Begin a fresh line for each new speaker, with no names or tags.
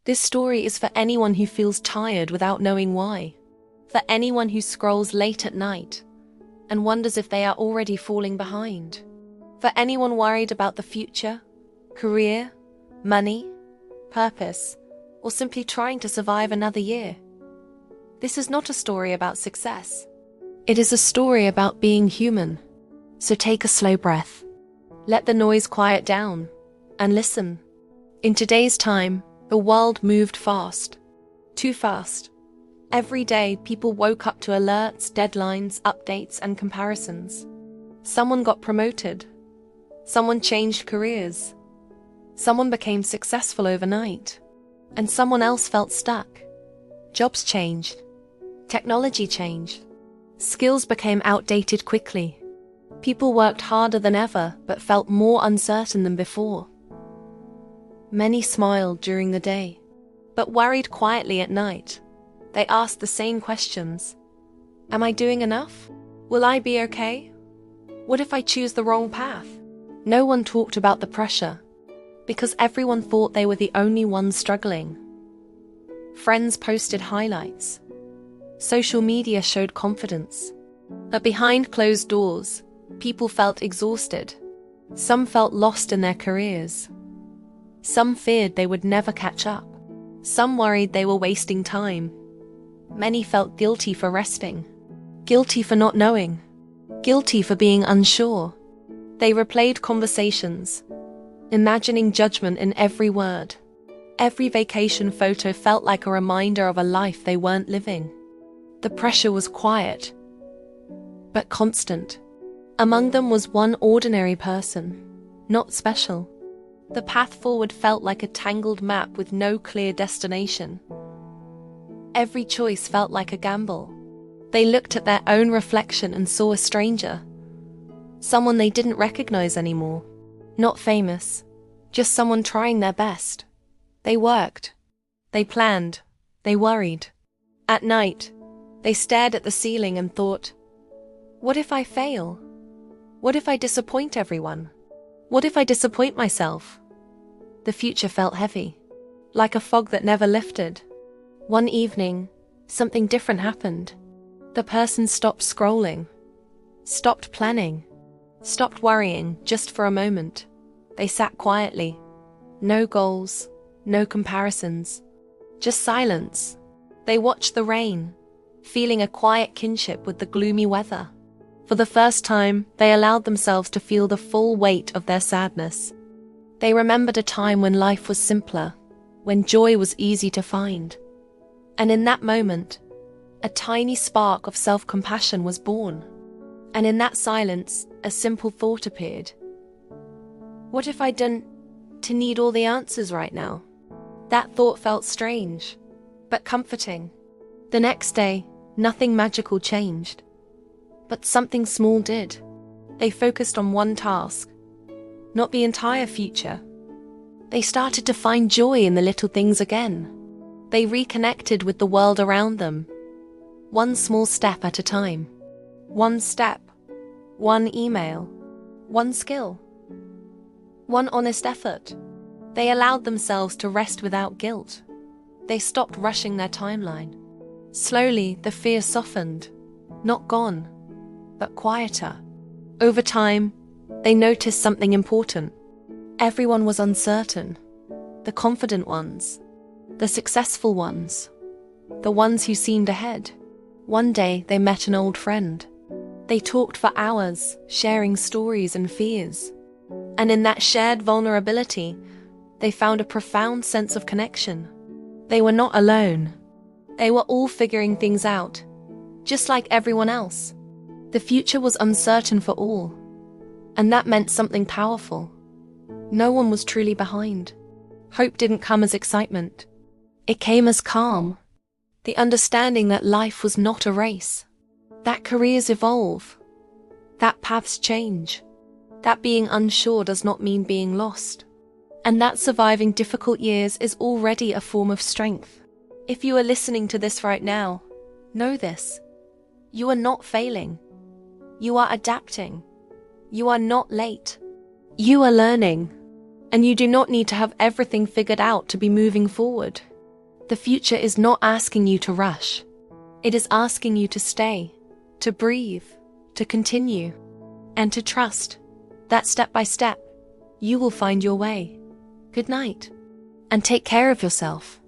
This story is for anyone who feels tired without knowing why. For anyone who scrolls late at night and wonders if they are already falling behind. For anyone worried about the future, career, money, purpose, or simply trying to survive another year. This is not a story about success. It is a story about being human. So take a slow breath. Let the noise quiet down and listen. In today's time, the world moved fast. Too fast. Every day, people woke up to alerts, deadlines, updates, and comparisons. Someone got promoted. Someone changed careers. Someone became successful overnight. And someone else felt stuck. Jobs changed. Technology changed. Skills became outdated quickly. People worked harder than ever, but felt more uncertain than before. Many smiled during the day, but worried quietly at night. They asked the same questions. Am I doing enough? Will I be okay? What if I choose the wrong path? No one talked about the pressure, because everyone thought they were the only ones struggling. Friends posted highlights. Social media showed confidence. But behind closed doors, people felt exhausted. Some felt lost in their careers. Some feared they would never catch up. Some worried they were wasting time. Many felt guilty for resting. Guilty for not knowing. Guilty for being unsure. They replayed conversations, imagining judgment in every word. Every vacation photo felt like a reminder of a life they weren't living. The pressure was quiet, but constant. Among them was one ordinary person, not special. The path forward felt like a tangled map with no clear destination. Every choice felt like a gamble. They looked at their own reflection and saw a stranger. Someone they didn't recognize anymore. Not famous, just someone trying their best. They worked. They planned. They worried. At night, they stared at the ceiling and thought, what if I fail? What if I disappoint everyone? What if I disappoint myself? The future felt heavy, like a fog that never lifted. One evening, something different happened. The person stopped scrolling, stopped planning, stopped worrying just for a moment. They sat quietly. No goals, no comparisons, just silence. They watched the rain, feeling a quiet kinship with the gloomy weather. For the first time, they allowed themselves to feel the full weight of their sadness. They remembered a time when life was simpler, when joy was easy to find. And in that moment, a tiny spark of self-compassion was born. And in that silence, a simple thought appeared. What if I didn't need all the answers right now? That thought felt strange, but comforting. The next day, nothing magical changed. But something small did. They focused on one task, not the entire future. They started to find joy in the little things again. They reconnected with the world around them, one small step at a time. One step, one email, one skill, one honest effort. They allowed themselves to rest without guilt. They stopped rushing their timeline. Slowly, the fear softened, not gone, but quieter. Over time, they noticed something important. Everyone was uncertain. The confident ones, the successful ones, the ones who seemed ahead. One day, they met an old friend. They talked for hours, sharing stories and fears. And in that shared vulnerability, they found a profound sense of connection. They were not alone. They were all figuring things out, just like everyone else. The future was uncertain for all, and that meant something powerful. No one was truly behind. Hope didn't come as excitement. It came as calm, the understanding that life was not a race, that careers evolve, that paths change, that being unsure does not mean being lost, and that surviving difficult years is already a form of strength. If you are listening to this right now, know this. You are not failing. You are adapting. You are not late. You are learning. And you do not need to have everything figured out to be moving forward. The future is not asking you to rush. It is asking you to stay, to breathe, to continue, and to trust that step by step, you will find your way. Good night, and take care of yourself.